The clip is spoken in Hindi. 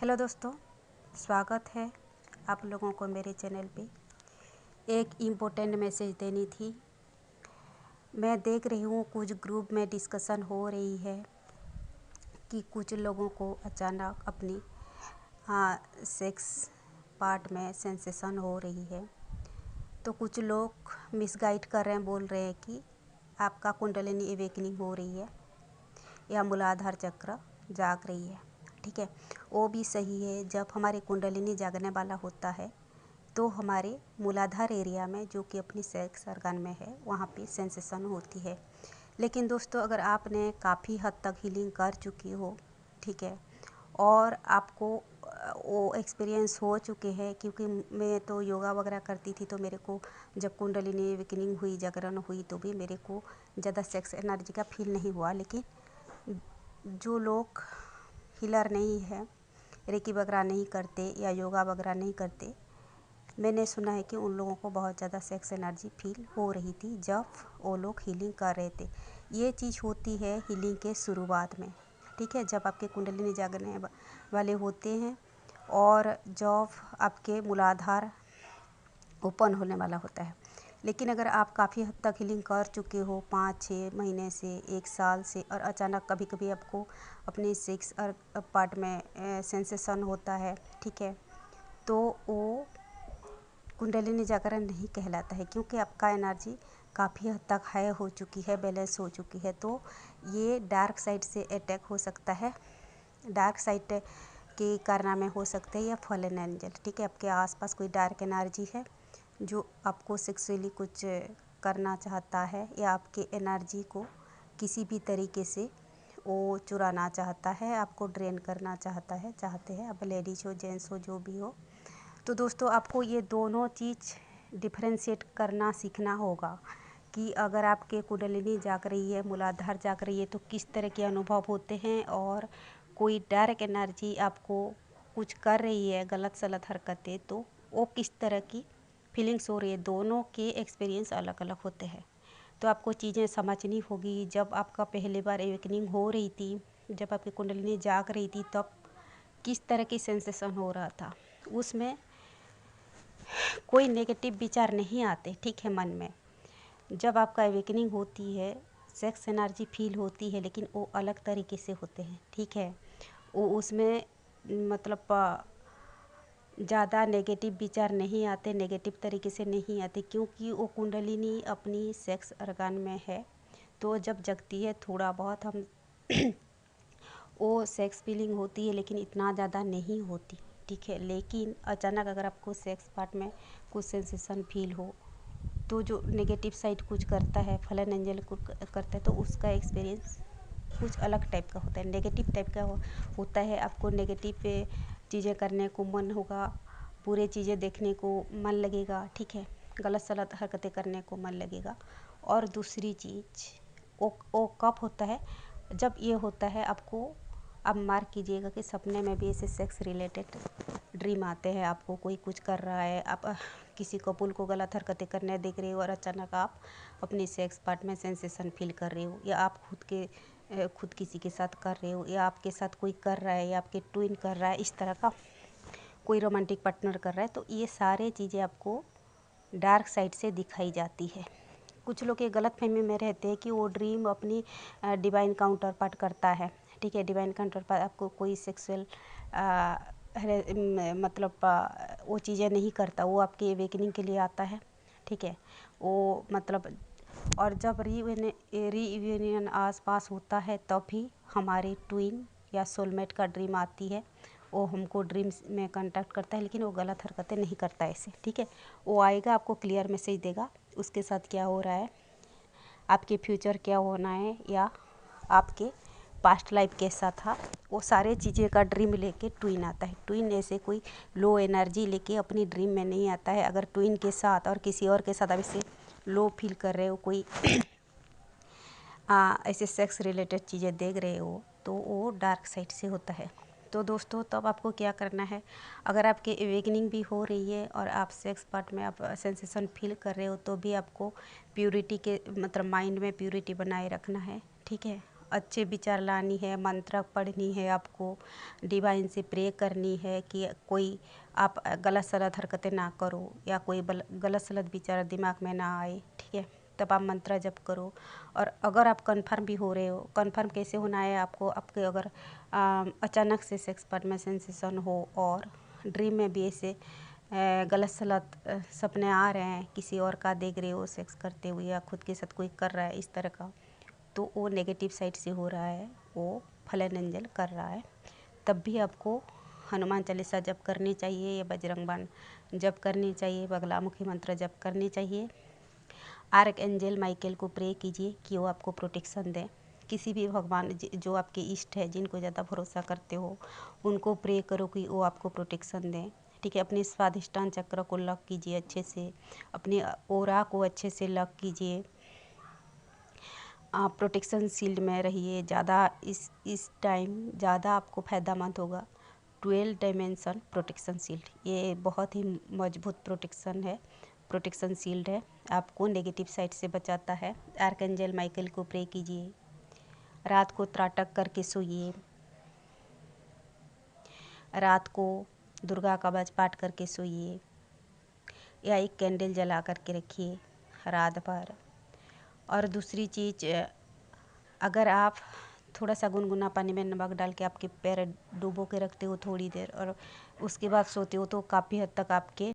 हेलो दोस्तों, स्वागत है आप लोगों को मेरे चैनल पे। एक इम्पोर्टेंट मैसेज देनी थी। मैं देख रही हूँ कुछ ग्रुप में डिस्कशन हो रही है कि कुछ लोगों को अचानक अपनी सेक्स पार्ट में सेंसेशन हो रही है। तो कुछ लोग मिसगाइड कर रहे हैं, बोल रहे हैं कि आपका कुंडलिनी अवेकनिंग हो रही है या मूलाधार चक्र जाग रही है। ठीक है, वो भी सही है। जब हमारे कुंडलिनी जागने वाला होता है तो हमारे मूलाधार एरिया में, जो कि अपनी सेक्स ऑर्गन में है, वहाँ पे सेंसेशन होती है। लेकिन दोस्तों, अगर आपने काफ़ी हद तक हीलिंग कर चुकी हो, ठीक है, और आपको वो एक्सपीरियंस हो चुके हैं, क्योंकि मैं तो योगा वगैरह करती थी, तो मेरे को जब कुंडलिनी अवेकनिंग हुई, जागरण हुई, तो भी मेरे को ज़्यादा सेक्स एनर्जी का फील नहीं हुआ। लेकिन जो लोग हीलर नहीं है, रेकी वगैरह नहीं करते या योगा वगैरह नहीं करते, मैंने सुना है कि उन लोगों को बहुत ज़्यादा सेक्स एनर्जी फील हो रही थी जब वो लोग हीलिंग कर रहे थे। ये चीज़ होती है हीलिंग के शुरुआत में, ठीक है, जब आपके कुंडलिनी जागने वाले होते हैं और जब आपके मूलाधार ओपन होने वाला होता है। लेकिन अगर आप काफ़ी हद तक हीलिंग कर चुके हो 5-6 महीने से, 1 साल से, और अचानक कभी कभी आपको अपने सेक्स पार्ट में सेंसेशन होता है, ठीक है, तो वो कुंडलिनी जागरण नहीं कहलाता है, क्योंकि आपका एनर्जी काफ़ी हद तक हाई हो चुकी है, बैलेंस हो चुकी है। तो ये डार्क साइड से अटैक हो सकता है, डार्क साइड के कारनामे हो सकते हैं, या फॉलन एंजल, ठीक है, आपके आसपास कोई डार्क एनर्जी है जो आपको सेक्सुअली कुछ करना चाहता है, या आपके एनर्जी को किसी भी तरीके से वो चुराना चाहता है, आपको ड्रेन करना चाहते हैं, अब लेडीज हो जेंट्स हो जो भी हो। तो दोस्तों, आपको ये दोनों चीज़ डिफरेंशिएट करना सीखना होगा कि अगर आपके कुंडलिनी जाग रही है, मूलाधार जाग रही है, तो किस तरह के अनुभव होते हैं, और कोई डार्क एनर्जी आपको कुछ कर रही है, गलत सलत हरकतें, तो वो किस तरह की फीलिंग्स हो रही है। दोनों के एक्सपीरियंस अलग अलग होते हैं। तो आपको चीज़ें समझनी होगी। जब आपका पहली बार एवेकनिंग हो रही थी, जब आपकी कुंडलिनी जाग रही थी, तब किस तरह की सेंसेशन हो रहा था, उसमें कोई नेगेटिव विचार नहीं आते, ठीक है, मन में। जब आपका एवेकनिंग होती है, सेक्स एनर्जी फील होती है, लेकिन वो अलग तरीके से होते हैं, ठीक है। वो उसमें मतलब ज़्यादा नेगेटिव विचार नहीं आते, नेगेटिव तरीके से नहीं आते, क्योंकि वो कुंडलिनी अपनी सेक्स ऑर्गन में है। तो जब जगती है, थोड़ा बहुत हम वो सेक्स फीलिंग होती है, लेकिन इतना ज़्यादा नहीं होती, ठीक है। लेकिन अचानक अगर आपको सेक्स पार्ट में कुछ सेंसेशन फील हो, तो जो नेगेटिव साइड कुछ करता है, फलन एंजल कुछ करता है, तो उसका एक्सपीरियंस कुछ अलग टाइप का होता है, नेगेटिव टाइप का होता है। आपको नेगेटिव चीज़ें करने को मन होगा, बुरे चीज़ें देखने को मन लगेगा, ठीक है, गलत सलत हरकतें करने को मन लगेगा। और दूसरी चीज़, वो कब होता है, जब ये होता है आपको, अब मार्क कीजिएगा कि सपने में भी ऐसे सेक्स रिलेटेड ड्रीम आते हैं। आपको कोई कुछ कर रहा है, आप किसी कपल को गलत हरकतें करने देख रहे हो, और अचानक आप अपनी सेक्स पार्ट में सेंसेशन फील कर रहे हो, या आप खुद किसी के साथ कर रहे हो, या आपके साथ कोई कर रहा है, या आपके ट्विन कर रहा है, इस तरह का कोई रोमांटिक पार्टनर कर रहा है। तो ये सारे चीज़ें आपको डार्क साइड से दिखाई जाती है। कुछ लोग ये गलत फहमी में रहते हैं कि वो ड्रीम अपनी डिवाइन काउंटर पार्ट करता है, ठीक है। डिवाइन काउंटर पार्ट आपको कोई सेक्सुअल मतलब वो चीज़ें नहीं करता, वो आपकी एवेकनिंग के लिए आता है, ठीक है। वो मतलब, और जब रीयूनियन आस पास होता है, तब भी हमारे ट्विन या सोलमेट का ड्रीम आती है, वो हमको ड्रीम्स में कांटेक्ट करता है, लेकिन वो गलत हरकतें नहीं करता ऐसे, ठीक है। वो आएगा, आपको क्लियर मैसेज देगा उसके साथ क्या हो रहा है, आपके फ्यूचर क्या होना है, या आपके पास्ट लाइफ कैसा था, वो सारे चीज़ें का ड्रीम लेके ट्विन आता है। ट्विन ऐसे कोई लो एनर्जी लेके अपनी ड्रीम में नहीं आता है। अगर ट्विन के साथ और किसी और के साथ आप इसे लो फील कर रहे हो, कोई ऐसे सेक्स रिलेटेड चीज़ें देख रहे हो, तो वो डार्क साइड से होता है। तो दोस्तों, तब आपको क्या करना है, अगर आपके एवेकनिंग भी हो रही है और आप सेक्स पार्ट में आप सेंसेशन फील कर रहे हो, तो भी आपको प्यूरिटी के मतलब माइंड में प्यूरिटी बनाए रखना है, ठीक है। अच्छे विचार लानी है, मंत्र पढ़नी है, आपको डिवाइन से प्रे करनी है कि कोई आप गलत सलत हरकतें ना करो या कोई गलत सलत विचार दिमाग में ना आए, ठीक है। तब आप मंत्र जप करो। और अगर आप कंफर्म भी हो रहे हो, कंफर्म कैसे होना है आपको, आपके अगर अचानक से सेक्स पार्ट में सेंसेशन हो और ड्रीम में भी ऐसे गलत सलत सपने आ रहे हैं, किसी और का देख रहे हो सेक्स करते हुए या खुद के साथ कोई कर रहा है इस तरह का, तो वो नेगेटिव साइड से हो रहा है, वो फलन एंजल कर रहा है। तब भी आपको हनुमान चालीसा जप करनी चाहिए या बजरंग बाण जप करनी चाहिए, बगलामुखी मंत्र जप करनी चाहिए। आर्क एंजल माइकल को प्रे कीजिए कि वो आपको प्रोटेक्शन दें। किसी भी भगवान जो आपके इष्ट है, जिनको ज़्यादा भरोसा करते हो, उनको प्रे करो कि वो आपको प्रोटेक्शन दें, ठीक है। अपने स्वाधिष्ठान चक्र को लॉक कीजिए अच्छे से, अपने ओरा को अच्छे से लॉक कीजिए। आप प्रोटेक्शन शील्ड में रहिए। ज़्यादा इस टाइम ज़्यादा आपको फ़ायदेमंद होगा 12 डायमेंशन प्रोटेक्शन शील्ड। ये बहुत ही मजबूत प्रोटेक्शन शील्ड है, आपको नेगेटिव साइड से बचाता है। आर्कएंजल माइकल को प्रे कीजिए, रात को त्राटक करके सोइए, रात को दुर्गा का कवच पाठ करके सोइए या एक कैंडल जला करके रखिए रात भर। और दूसरी चीज़, अगर आप थोड़ा सा गुनगुना पानी में नमक डाल के आपके पैर डुबो के रखते हो थोड़ी देर और उसके बाद सोते हो, तो काफ़ी हद तक आपके